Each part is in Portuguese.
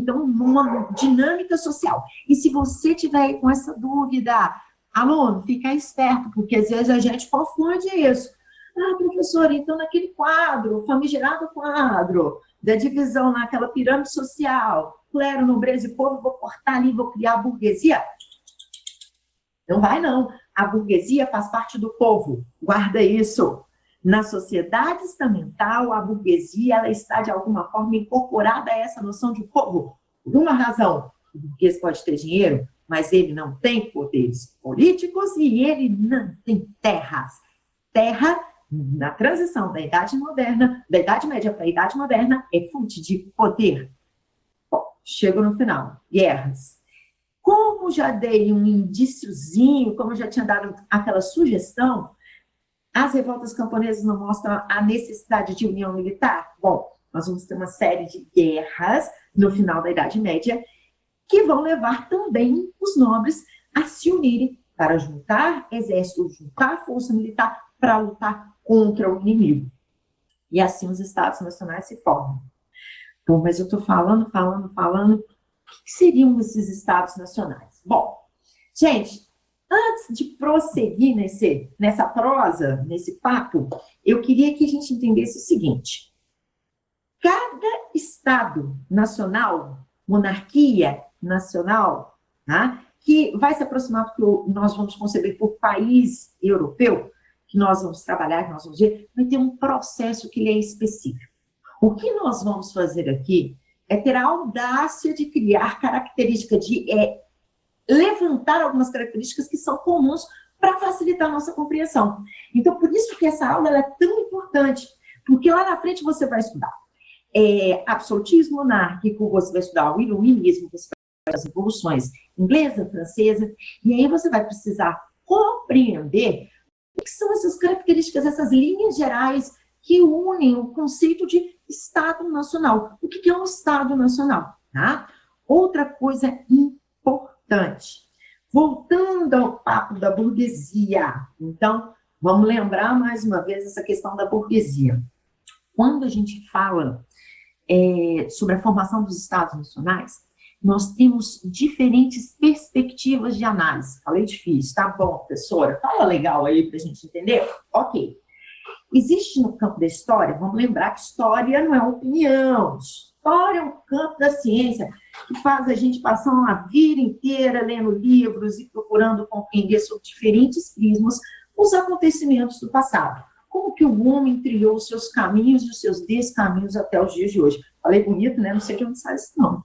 então, uma dinâmica social. E se você tiver com essa dúvida, aluno, fica esperto, porque às vezes a gente confunde isso. Ah, professora, então naquele quadro, famigerado quadro, da divisão naquela pirâmide social, clero, nobreza e povo, vou cortar ali, vou criar a burguesia? Não vai, não. A burguesia faz parte do povo. Guarda isso. Na sociedade estamental, a burguesia ela está, de alguma forma, incorporada a essa noção de povo. Por uma razão, o burguês pode ter dinheiro, mas ele não tem poderes políticos e ele não tem terras. Terra, na transição da Idade Moderna, da Idade Média para a Idade Moderna, é fonte de poder. Bom, chego no final. Guerras. Como já dei um indíciozinho, como já tinha dado aquela sugestão, as revoltas camponesas não mostram a necessidade de união militar? Bom, nós vamos ter uma série de guerras no final da Idade Média que vão levar também os nobres a se unirem para juntar exército, juntar força militar para lutar contra o inimigo. E assim os estados nacionais se formam. Bom, mas eu estou falando, o que seriam esses estados nacionais? Bom, gente, antes de prosseguir nessa prosa, nesse papo, eu queria que a gente entendesse o seguinte. Cada estado nacional, monarquia nacional, tá? Que vai se aproximar do que nós vamos conceber por país europeu, que nós vamos trabalhar, que nós vamos ver, vai ter um processo que ele é específico. O que nós vamos fazer aqui é ter a audácia de criar características, de levantar algumas características que são comuns para facilitar a nossa compreensão. Então, por isso que essa aula ela é tão importante, porque lá na frente você vai estudar absolutismo monárquico, você vai estudar o iluminismo, você vai estudar as revoluções inglesa, francesa, e aí você vai precisar compreender o que são essas características, essas linhas gerais que unem o conceito de Estado Nacional. O que é um Estado Nacional? Tá? Outra coisa importante. Voltando ao papo da burguesia. Então, vamos lembrar mais uma vez essa questão da burguesia. Quando a gente fala sobre a formação dos Estados Nacionais, nós temos diferentes perspectivas de análise. Falei difícil, tá bom, professora? Fala legal aí para a gente entender? Ok. Existe no campo da história, vamos lembrar que história não é opinião, história é um campo da ciência que faz a gente passar uma vida inteira lendo livros e procurando compreender sob diferentes prismas os acontecimentos do passado. Como que o homem trilhou os seus caminhos e os seus descaminhos até os dias de hoje. Falei bonito, né? Não sei de onde sai isso, não.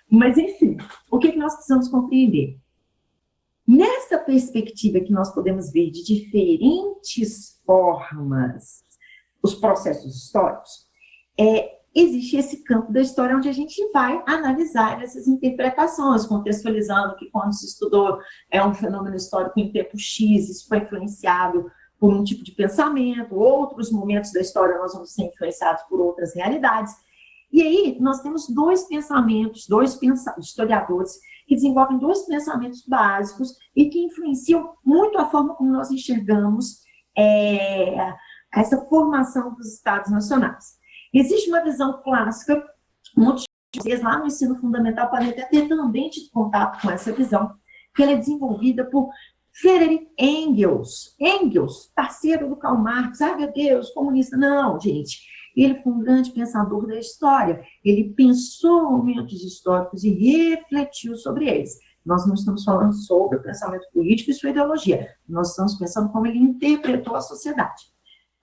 Mas, enfim, o que nós precisamos compreender? Nessa perspectiva que nós podemos ver de diferentes formas os processos históricos, existe esse campo da história onde a gente vai analisar essas interpretações, contextualizando que quando se estudou um fenômeno histórico em tempo X, isso foi influenciado por um tipo de pensamento, outros momentos da história nós vamos ser influenciados por outras realidades. E aí nós temos dois historiadores que desenvolvem dois pensamentos básicos e que influenciam muito a forma como nós enxergamos essa formação dos Estados Nacionais. Existe uma visão clássica, muitos de vocês lá no ensino fundamental podem até ter também tido contato com essa visão, que ela é desenvolvida por Friedrich Engels. Engels, parceiro do Karl Marx. Ai, meu Deus, comunista. Não, gente. Ele foi um grande pensador da história. Ele pensou momentos históricos e refletiu sobre eles. Nós não estamos falando sobre o pensamento político e sua ideologia. Nós estamos pensando como ele interpretou a sociedade.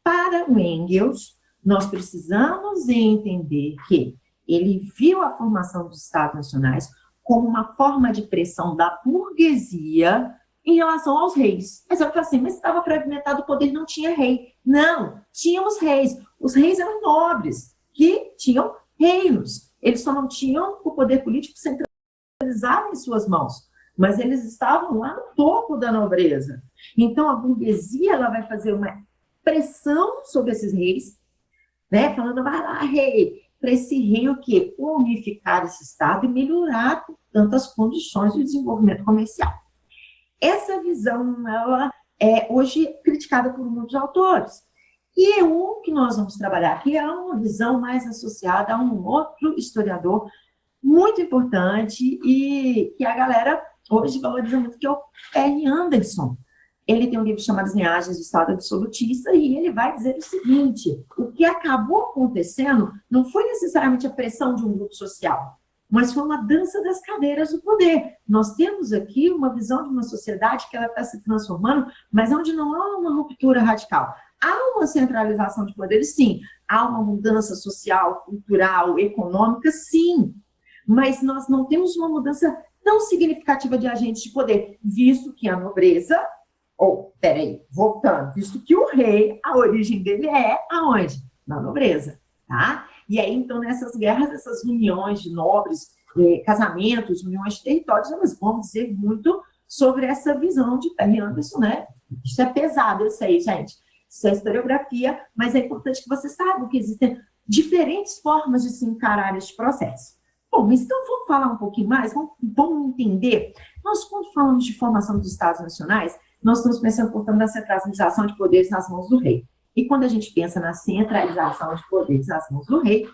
Para o Engels, nós precisamos entender que ele viu a formação dos Estados Nacionais como uma forma de pressão da burguesia em relação aos reis. Mas eu falo assim, mas estava fragmentado o poder, não tinha rei. Não, tínhamos reis. Os reis eram nobres, que tinham reinos. Eles só não tinham o poder político centralizado em suas mãos, mas eles estavam lá no topo da nobreza. Então, a burguesia ela vai fazer uma pressão sobre esses reis, né? Falando, vai lá, rei, para esse rei o quê? Unificar esse Estado e melhorar, portanto, as condições de desenvolvimento comercial. Essa visão, ela é hoje criticada por muitos autores. E o que nós vamos trabalhar aqui é uma visão mais associada a um outro historiador muito importante e que a galera hoje valoriza muito, que é o Perry Anderson. Ele tem um livro chamado As Linhagens do Estado Absolutista e ele vai dizer o seguinte: o que acabou acontecendo não foi necessariamente a pressão de um grupo social, mas foi uma dança das cadeiras do poder. Nós temos aqui uma visão de uma sociedade que ela está se transformando, mas onde não há uma ruptura radical. Há uma centralização de poderes, sim. Há uma mudança social, cultural, econômica, sim. Mas nós não temos uma mudança tão significativa de agentes de poder, visto que a nobreza, peraí, voltando, visto que o rei, a origem dele é aonde? Na nobreza, tá? E aí, então, nessas guerras, essas uniões de nobres, casamentos, uniões de territórios, elas vão dizer muito sobre essa visão de Perry Anderson, né? Isso é pesado, eu sei, gente. Isso é historiografia, mas é importante que você saiba que existem diferentes formas de se encarar este processo. Bom, mas então vamos falar um pouquinho mais, vamos entender. Nós, quando falamos de formação dos Estados Nacionais, nós estamos pensando, portanto, na centralização de poderes nas mãos do rei. E quando a gente pensa na centralização de poderes nas mãos do rei,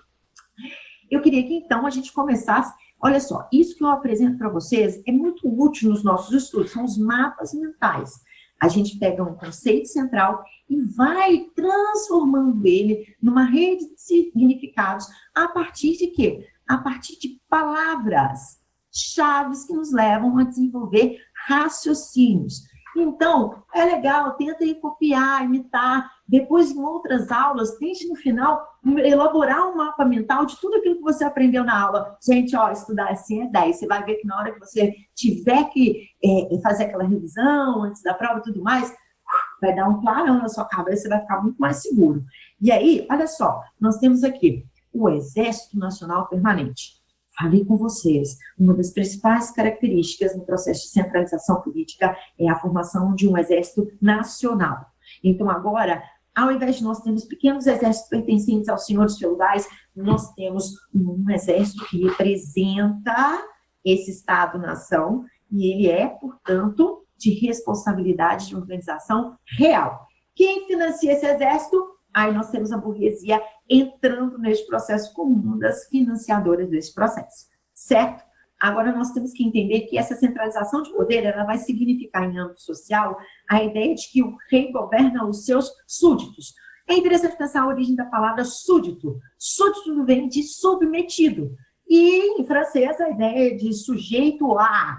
eu queria que, então, a gente começasse. Olha só, isso que eu apresento para vocês é muito útil nos nossos estudos, são os mapas mentais. A gente pega um conceito central e vai transformando ele numa rede de significados a partir de quê? A partir de palavras chaves que nos levam a desenvolver raciocínios. Então, é legal, tenta aí copiar, imitar. Depois, em outras aulas, tente, no final, elaborar um mapa mental de tudo aquilo que você aprendeu na aula. Gente, ó, estudar assim é 10. Você vai ver que na hora que você tiver que fazer aquela revisão antes da prova e tudo mais, vai dar um clarão na sua cabeça, você vai ficar muito mais seguro. E aí, olha só, nós temos aqui o Exército Nacional Permanente. Falei com vocês, uma das principais características no processo de centralização política é a formação de um exército nacional. Então, agora, ao invés de nós termos pequenos exércitos pertencentes aos senhores feudais, nós temos um exército que representa esse Estado-nação, e ele é, portanto, de responsabilidade de organização real. Quem financia esse exército? Aí nós temos a burguesia entrando neste processo como uma das financiadoras desse processo, certo? Agora nós temos que entender que essa centralização de poder, ela vai significar em âmbito social a ideia de que o rei governa os seus súditos. É interessante pensar a origem da palavra súdito. Súdito vem de submetido. E em francês a ideia é de sujeito a.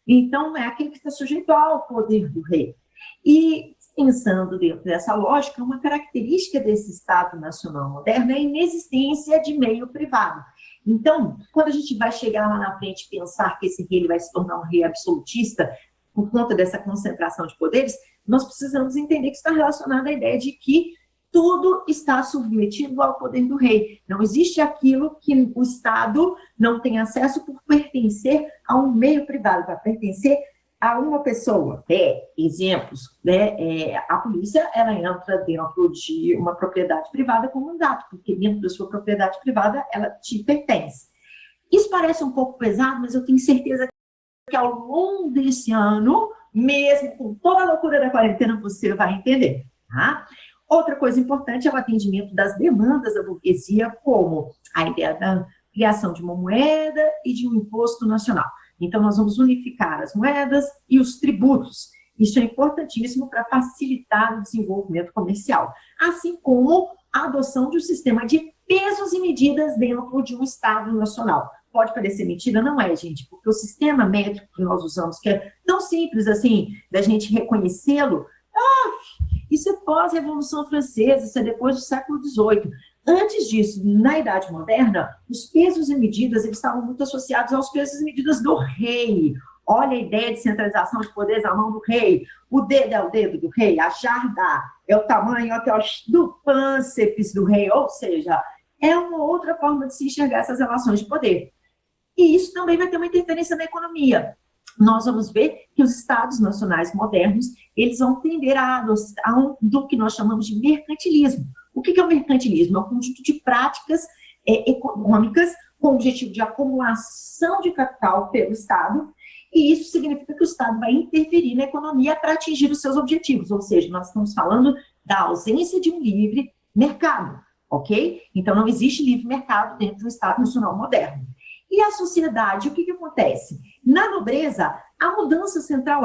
Então é aquele que está sujeito ao poder do rei. E pensando dentro dessa lógica, uma característica desse Estado nacional moderno é a inexistência de meio privado. Então, quando a gente vai chegar lá na frente e pensar que esse rei vai se tornar um rei absolutista, por conta dessa concentração de poderes, nós precisamos entender que está relacionado à ideia de que tudo está submetido ao poder do rei. Não existe aquilo que o Estado não tem acesso por pertencer a um meio privado, para pertencer a uma pessoa. Exemplos, né? A polícia, ela entra dentro de uma propriedade privada com mandato, porque dentro da sua propriedade privada, ela te pertence. Isso parece um pouco pesado, mas eu tenho certeza que ao longo desse ano, mesmo com toda a loucura da quarentena, você vai entender, tá? Outra coisa importante é o atendimento das demandas da burguesia, como a ideia da criação de uma moeda e de um imposto nacional. Então, nós vamos unificar as moedas e os tributos. Isso é importantíssimo para facilitar o desenvolvimento comercial, assim como a adoção de um sistema de pesos e medidas dentro de um Estado nacional. Pode parecer mentira, não é, gente, porque o sistema métrico que nós usamos, que é tão simples assim, da gente reconhecê-lo, isso é pós-Revolução Francesa, isso é depois do século XVIII. Antes disso, na Idade Moderna, os pesos e medidas eles estavam muito associados aos pesos e medidas do rei. Olha a ideia de centralização de poderes na mão do rei. O dedo é o dedo do rei, a jarda é o tamanho até do pânceps do rei, ou seja, é uma outra forma de se enxergar essas relações de poder. E isso também vai ter uma interferência na economia. Nós vamos ver que os estados nacionais modernos, eles vão tender a do que nós chamamos de mercantilismo. O que é o mercantilismo? É um conjunto de práticas econômicas com o objetivo de acumulação de capital pelo Estado, e isso significa que o Estado vai interferir na economia para atingir os seus objetivos, ou seja, nós estamos falando da ausência de um livre mercado, ok? Então, não existe livre mercado dentro do Estado Nacional moderno. E a sociedade, o que acontece? Na nobreza, a mudança central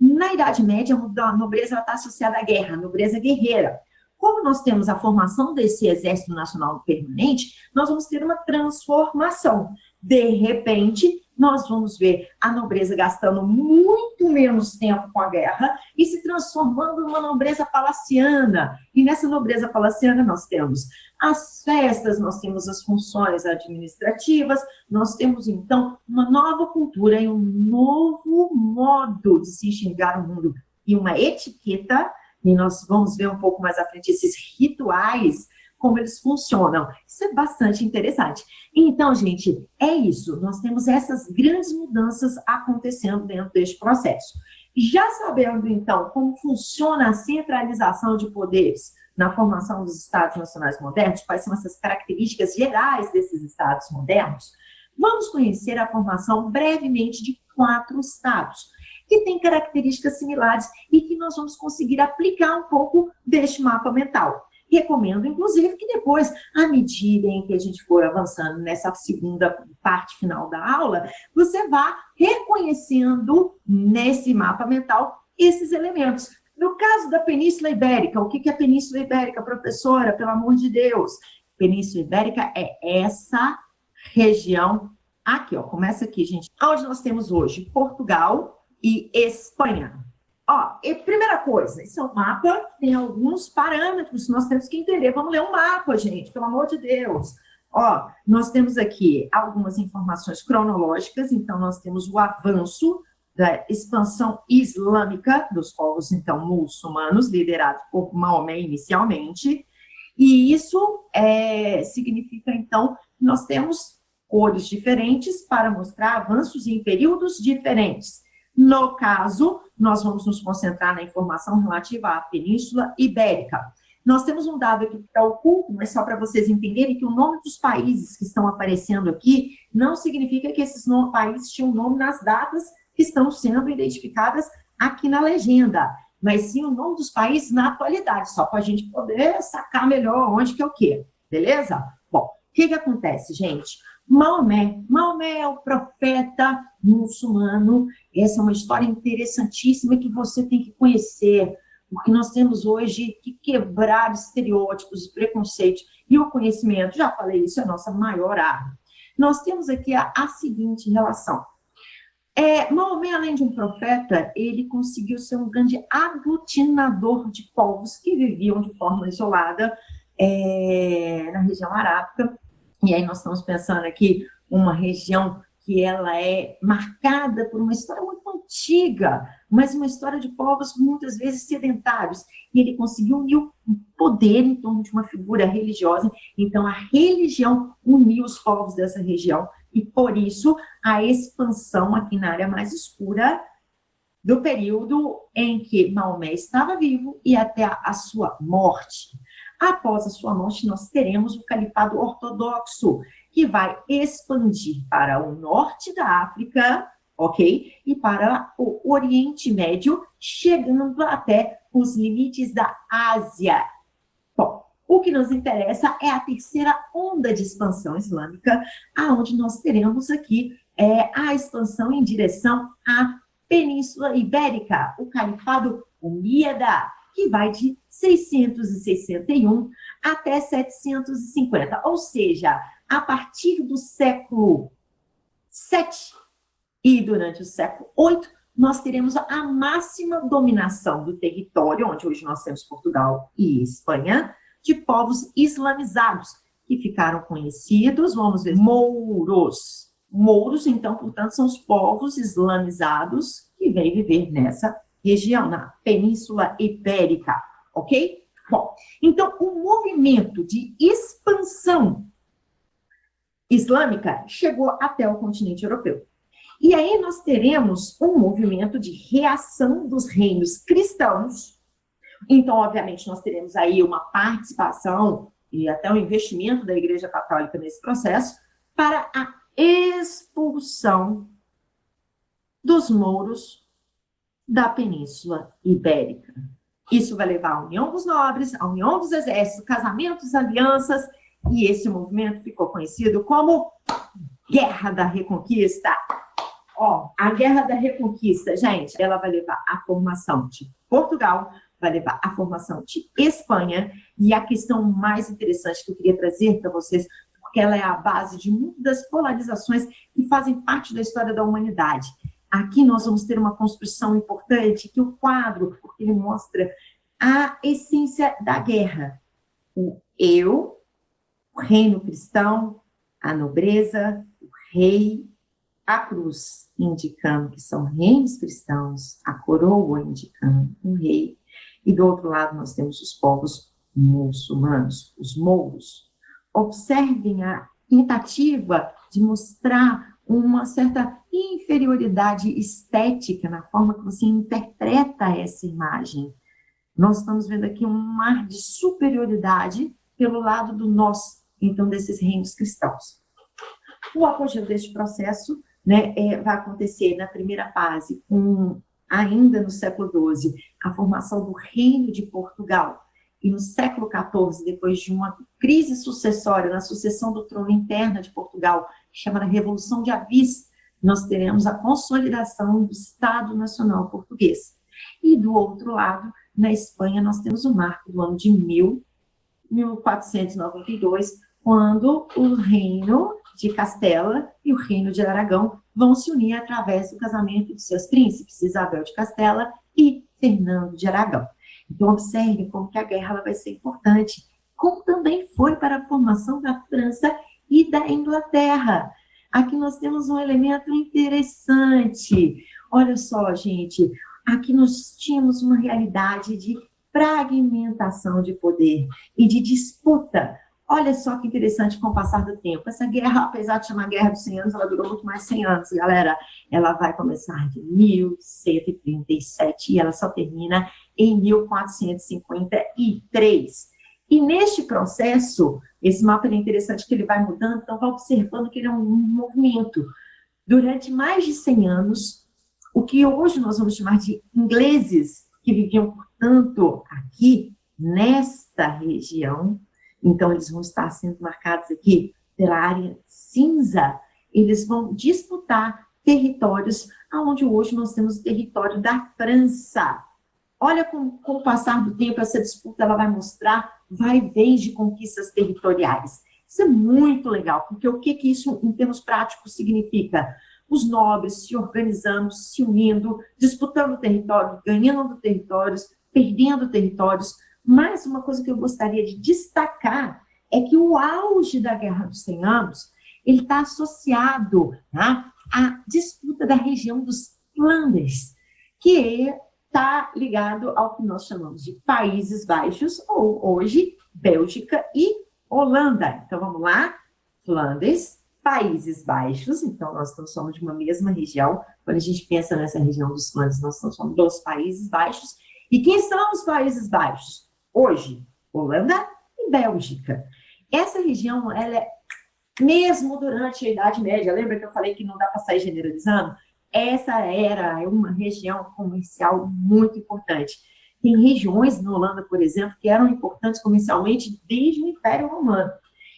na Idade Média, a nobreza está associada à guerra, a nobreza guerreira. Como nós temos a formação desse Exército Nacional Permanente, nós vamos ter uma transformação. De repente, nós vamos ver a nobreza gastando muito menos tempo com a guerra e se transformando numa nobreza palaciana. E nessa nobreza palaciana nós temos as festas, nós temos as funções administrativas, nós temos, então, uma nova cultura e um novo modo de se enxergar o mundo e uma etiqueta. E nós vamos ver um pouco mais à frente esses rituais, como eles funcionam. Isso é bastante interessante. Então, gente, é isso. Nós temos essas grandes mudanças acontecendo dentro deste processo. Já sabendo, então, como funciona a centralização de poderes na formação dos Estados nacionais modernos, quais são essas características gerais desses Estados modernos, vamos conhecer a formação brevemente de 4 Estados, que têm características similares e que nós vamos conseguir aplicar um pouco deste mapa mental. Recomendo, inclusive, que depois, à medida em que a gente for avançando nessa segunda parte final da aula, você vá reconhecendo nesse mapa mental esses elementos. No caso da Península Ibérica, o que é a Península Ibérica, professora? Pelo amor de Deus! Península Ibérica é essa região aqui, ó. Começa aqui, gente. Onde nós temos hoje Portugal e Espanha. Ó, e primeira coisa, esse é um mapa, tem alguns parâmetros que nós temos que entender. Vamos ler um mapa, gente, pelo amor de Deus. Ó, nós temos aqui algumas informações cronológicas, então nós temos o avanço da expansão islâmica dos povos, então, muçulmanos, liderados por Maomé inicialmente, e isso significa, então, que nós temos cores diferentes para mostrar avanços em períodos diferentes. No caso, nós vamos nos concentrar na informação relativa à Península Ibérica. Nós temos um dado aqui que está oculto, mas só para vocês entenderem que o nome dos países que estão aparecendo aqui não significa que esses países tinham nome nas datas que estão sendo identificadas aqui na legenda, mas sim o nome dos países na atualidade, só para a gente poder sacar melhor onde que é o quê, beleza? Bom, o que acontece, gente? Maomé é o profeta muçulmano. Essa é uma história interessantíssima que você tem que conhecer, porque nós temos hoje que quebrar estereótipos e preconceitos, e o conhecimento, já falei isso, é a nossa maior arma. Nós temos aqui a seguinte relação. Maomé, além de um profeta, ele conseguiu ser um grande aglutinador de povos que viviam de forma isolada na região arábica. E aí nós estamos pensando aqui uma região que ela é marcada por uma história muito antiga, mas uma história de povos muitas vezes sedentários. E ele conseguiu unir o poder em torno de uma figura religiosa. Então, a religião uniu os povos dessa região. E, por isso, a expansão aqui na área mais escura do período em que Maomé estava vivo e até a sua morte. Após a sua morte, nós teremos o Califado Ortodoxo, que vai expandir para o norte da África, ok? E para o Oriente Médio, chegando até os limites da Ásia. Bom, o que nos interessa é a terceira onda de expansão islâmica, aonde nós teremos aqui a expansão em direção à Península Ibérica, o Califado Omíada, que vai de 661 até 750, ou seja, a partir do século VII e durante o século VIII, nós teremos a máxima dominação do território, onde hoje nós temos Portugal e Espanha, de povos islamizados, que ficaram conhecidos, vamos ver, mouros. Mouros, então, portanto, são os povos islamizados que vêm viver nessa região, na Península Ibérica, ok? Bom, então, o movimento de expansão islâmica chegou até o continente europeu. E aí nós teremos um movimento de reação dos reinos cristãos. Então, obviamente, nós teremos aí uma participação e até um investimento da Igreja Católica nesse processo para a expulsão dos mouros da Península Ibérica. Isso vai levar à união dos nobres, à união dos exércitos, casamentos, alianças, e esse movimento ficou conhecido como Guerra da Reconquista. Ó, a Guerra da Reconquista, gente, ela vai levar à formação de Portugal, vai levar à formação de Espanha, e a questão mais interessante que eu queria trazer para vocês, porque ela é a base de muitas das polarizações que fazem parte da história da humanidade. Aqui nós vamos ter uma construção importante, que o quadro, porque ele mostra a essência da guerra. O eu, o reino cristão, a nobreza, o rei, a cruz, indicando que são reinos cristãos, a coroa indicando um rei, e do outro lado nós temos os povos muçulmanos, os mouros. Observem a tentativa de mostrar uma certa inferioridade estética na forma que você interpreta essa imagem. Nós estamos vendo aqui um ar de superioridade pelo lado do nós, então, desses reinos cristãos. O apogeu deste processo, né, vai acontecer na primeira fase, ainda no século XII, a formação do Reino de Portugal. E no século XIV, depois de uma crise sucessória, na sucessão do trono interna de Portugal, chamada Revolução de Avis, nós teremos a consolidação do Estado Nacional Português. E do outro lado, na Espanha, nós temos o marco do ano de 1492, quando o Reino de Castela e o Reino de Aragão vão se unir através do casamento de seus príncipes, Isabel de Castela e Fernando de Aragão. Então, observe como que a guerra ela vai ser importante, como também foi para a formação da França e da Inglaterra. Aqui nós temos um elemento interessante. Olha só, gente, aqui nós tínhamos uma realidade de fragmentação de poder e de disputa. Olha só que interessante com o passar do tempo. Essa guerra, apesar de chamar Guerra dos 100 anos, ela durou muito mais de 100 anos, galera. Ela vai começar de 1137 e ela só termina em 1453. E neste processo, esse mapa é interessante que ele vai mudando, então vai observando que ele é um movimento. Durante mais de 100 anos, o que hoje nós vamos chamar de ingleses, que viviam, portanto, aqui, nesta região, então eles vão estar sendo marcados aqui pela área cinza, eles vão disputar territórios, onde hoje nós temos o território da França. Olha com o passar do tempo, essa disputa ela vai mostrar vai-vens de conquistas territoriais. Isso é muito legal, porque o que isso, em termos práticos, significa? Os nobres se organizando, se unindo, disputando território, ganhando territórios, perdendo territórios. Mas uma coisa que eu gostaria de destacar é que o auge da Guerra dos 100 Anos, ele está associado, tá, à disputa da região dos Flandres, que está ligado ao que nós chamamos de Países Baixos, ou hoje, Bélgica e Holanda. Então, vamos lá, Flandres, Países Baixos, então nós somos de uma mesma região. Quando a gente pensa nessa região dos Flandres, nós somos dos Países Baixos. E quem são os Países Baixos? Hoje, Holanda e Bélgica. Essa região, ela é, mesmo durante a Idade Média, lembra que eu falei que não dá para sair generalizando? Essa era uma região comercial muito importante. Tem regiões na Holanda, por exemplo, que eram importantes comercialmente desde o Império Romano.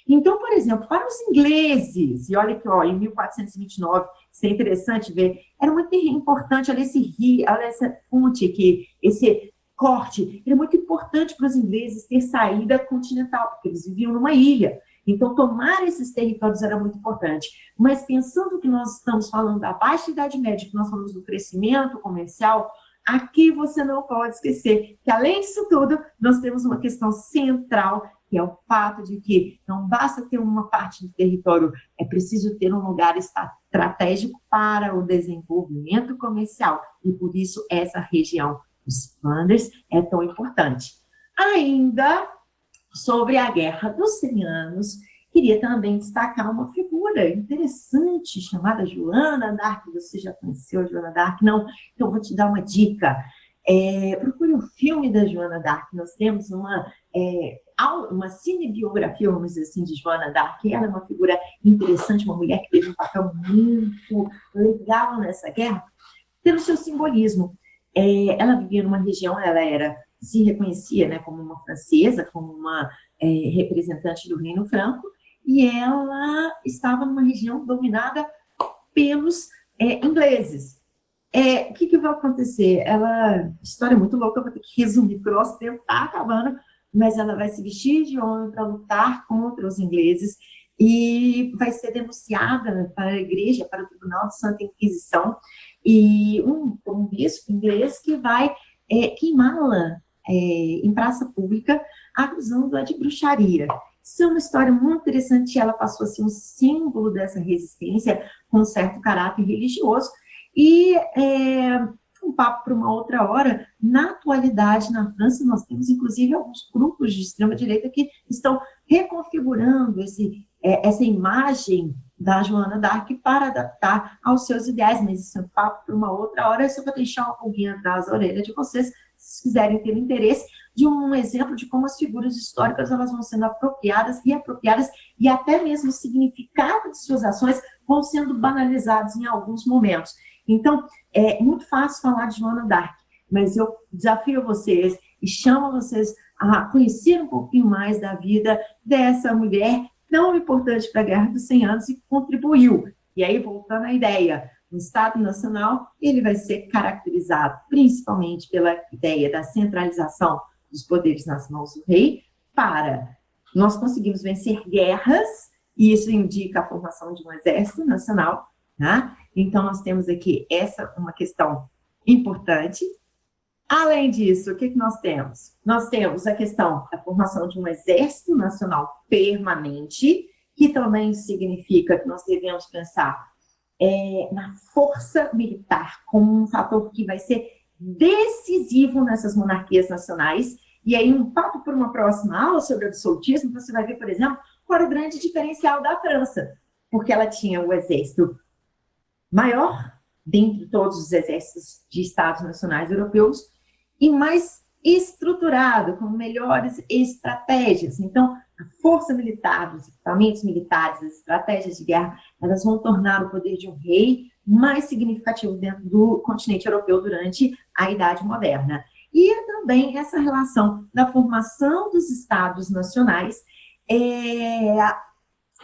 Então, por exemplo, para os ingleses, e olha aqui, ó, em 1429, isso é interessante ver, era muito importante, olha esse rio, olha essa fonte aqui, esse corte, era muito importante para os ingleses ter saída continental, porque eles viviam numa ilha. Então, tomar esses territórios era muito importante. Mas pensando que nós estamos falando da Baixa Idade Média, que nós falamos do crescimento comercial, aqui você não pode esquecer que, além disso tudo, nós temos uma questão central, que é o fato de que não basta ter uma parte do território, é preciso ter um lugar estratégico para o desenvolvimento comercial. E por isso essa região dos Flandres é tão importante. Ainda sobre a Guerra dos 100 Anos, queria também destacar uma figura interessante chamada Joana d'Arc. Você já conheceu a Joana d'Arc? Não? Então, eu vou te dar uma dica. Procure um filme da Joana d'Arc. Nós temos uma cinebiografia, vamos dizer assim, de Joana d'Arc. Ela é uma figura interessante, uma mulher que teve um papel muito legal nessa guerra, pelo seu simbolismo. Ela vivia numa região, se reconhecia, né, como uma francesa, como uma representante do Reino Franco, e ela estava numa região dominada pelos ingleses. O que vai acontecer? História muito louca, eu vou ter que resumir, porque o nosso tempo está acabando, mas ela vai se vestir de homem para lutar contra os ingleses e vai ser denunciada para a igreja, para o Tribunal de Santa Inquisição, e um bispo inglês que vai queimá-la em praça pública, acusando-a de bruxaria. Isso é uma história muito interessante, ela passou a ser um símbolo dessa resistência, com um certo caráter religioso, e um papo para uma outra hora. Na atualidade, na França, nós temos, inclusive, alguns grupos de extrema-direita que estão reconfigurando essa imagem da Joana d'Arc para adaptar aos seus ideais, mas isso é um papo para uma outra hora, só para deixar um pouquinho atrás da orelha de vocês, se quiserem ter interesse, de um exemplo de como as figuras históricas elas vão sendo apropriadas, reapropriadas, e até mesmo o significado de suas ações vão sendo banalizados em alguns momentos. Então, é muito fácil falar de Joana d'Arc, mas eu desafio vocês e chamo vocês a conhecer um pouquinho mais da vida dessa mulher tão importante para a Guerra dos 100 Anos e contribuiu. E aí, voltando à ideia, o Estado Nacional, ele vai ser caracterizado principalmente pela ideia da centralização dos poderes nas mãos do rei, para nós conseguimos vencer guerras, e isso indica a formação de um exército nacional, né? Então, nós temos aqui uma questão importante. Além disso, o que nós temos? Nós temos a questão da formação de um exército nacional permanente, que também significa que nós devemos pensar na força militar como um fator que vai ser decisivo nessas monarquias nacionais. E aí, um papo por uma próxima aula sobre absolutismo, você vai ver, por exemplo, qual era o grande diferencial da França, porque ela tinha o exército maior dentre todos os exércitos de estados nacionais europeus e mais estruturado, com melhores estratégias. Então, a força militar, os equipamentos militares, as estratégias de guerra, elas vão tornar o poder de um rei mais significativo dentro do continente europeu durante a Idade Moderna. E também essa relação da formação dos estados nacionais em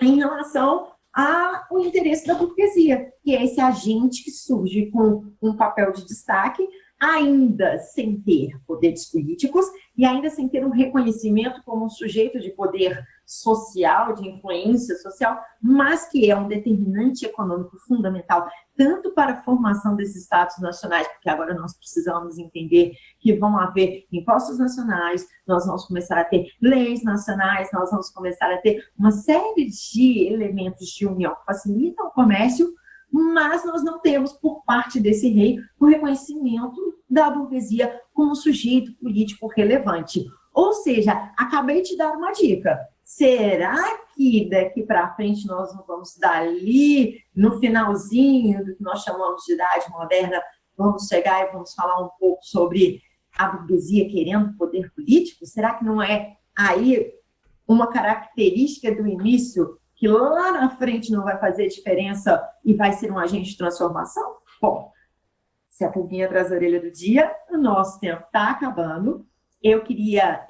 relação ao interesse da burguesia, que é esse agente que surge com um papel de destaque, ainda sem ter poderes políticos e ainda sem ter um reconhecimento como um sujeito de poder social, de influência social, mas que é um determinante econômico fundamental, tanto para a formação desses estados nacionais, porque agora nós precisamos entender que vão haver impostos nacionais, nós vamos começar a ter leis nacionais, nós vamos começar a ter uma série de elementos de união que facilitam o comércio, mas nós não temos, por parte desse rei, o reconhecimento da burguesia como um sujeito político relevante. Ou seja, acabei de dar uma dica. Será que daqui para frente nós não vamos dali, no finalzinho do que nós chamamos de Idade Moderna, vamos chegar e vamos falar um pouco sobre a burguesia querendo poder político? Será que não é aí uma característica do início que lá na frente não vai fazer diferença e vai ser um agente de transformação? Bom, se a pulguinha atrás da orelha do dia, o nosso tempo está acabando. Eu queria,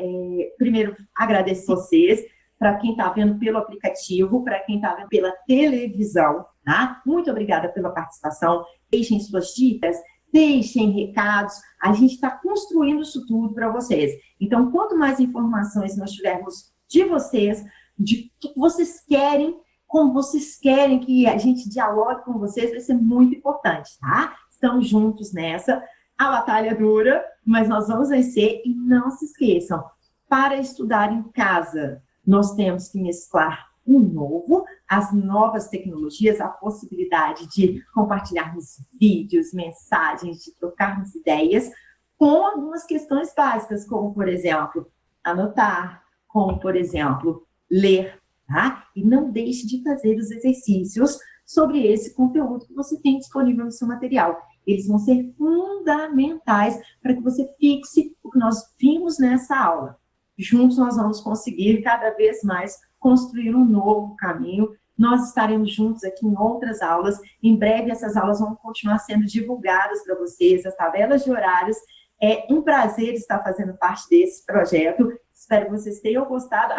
primeiro, agradecer vocês, para quem está vendo pelo aplicativo, para quem está vendo pela televisão, tá? Muito obrigada pela participação. Deixem suas dicas, deixem recados. A gente está construindo isso tudo para vocês. Então, quanto mais informações nós tivermos de vocês, de o que vocês querem, como vocês querem que a gente dialogue com vocês, vai ser muito importante, tá? Estamos juntos nessa. A batalha é dura, mas nós vamos vencer. E não se esqueçam, para estudar em casa, nós temos que mesclar o novo, as novas tecnologias, a possibilidade de compartilharmos vídeos, mensagens, de trocarmos ideias, com algumas questões básicas, como, por exemplo, anotar, como, por exemplo, ler, tá? E não deixe de fazer os exercícios sobre esse conteúdo que você tem disponível no seu material. Eles vão ser fundamentais para que você fixe o que nós vimos nessa aula. Juntos nós vamos conseguir cada vez mais construir um novo caminho. Nós estaremos juntos aqui em outras aulas. Em breve essas aulas vão continuar sendo divulgadas para vocês, as tabelas de horários. É um prazer estar fazendo parte desse projeto. Espero que vocês tenham gostado.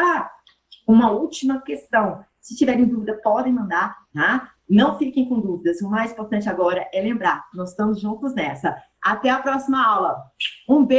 Uma última questão. Se tiverem dúvida, podem mandar, tá? Não fiquem com dúvidas. O mais importante agora é lembrar, nós estamos juntos nessa. Até a próxima aula. Um beijo.